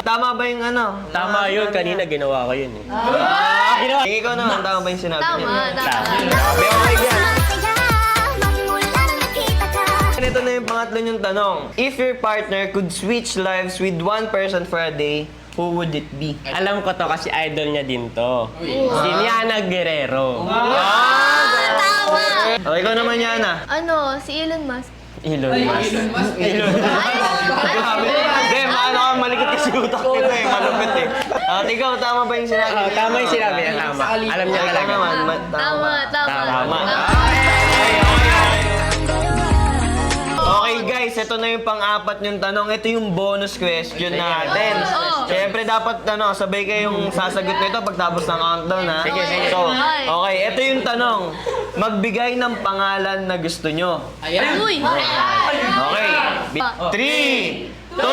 Tama ba yung ano? Tama yun, kanina ginawa ko yun eh. Ikaw naman, tama ba yung sinabi niya? Okay yan. Ito na yung pangatlo niyong tanong. If your partner could switch lives with one person for a day, who would it be? Alam ko to kasi idol niya din to. Si Yana Guerrero. O, ikaw naman, Yana. Ano, si Elon Musk. Elon Musk. Hindi, maano ka, malikot kasi utak nito eh, malupit eh. At ikaw, tama ba yung sinabi niya? Tama yung sinabi niya, tama. Alam niya Ikaw talaga. naman, Tama. Tama. Okay guys, ito na yung pang-apat yung tanong. Ito yung bonus question natin. Siyempre dapat sabay kayong sasagot nito pagtapos ng countdown ha. Sige. So, okay, ito yung tanong. Magbigay ng pangalan na gusto nyo. Uy! Okay. 3, 2,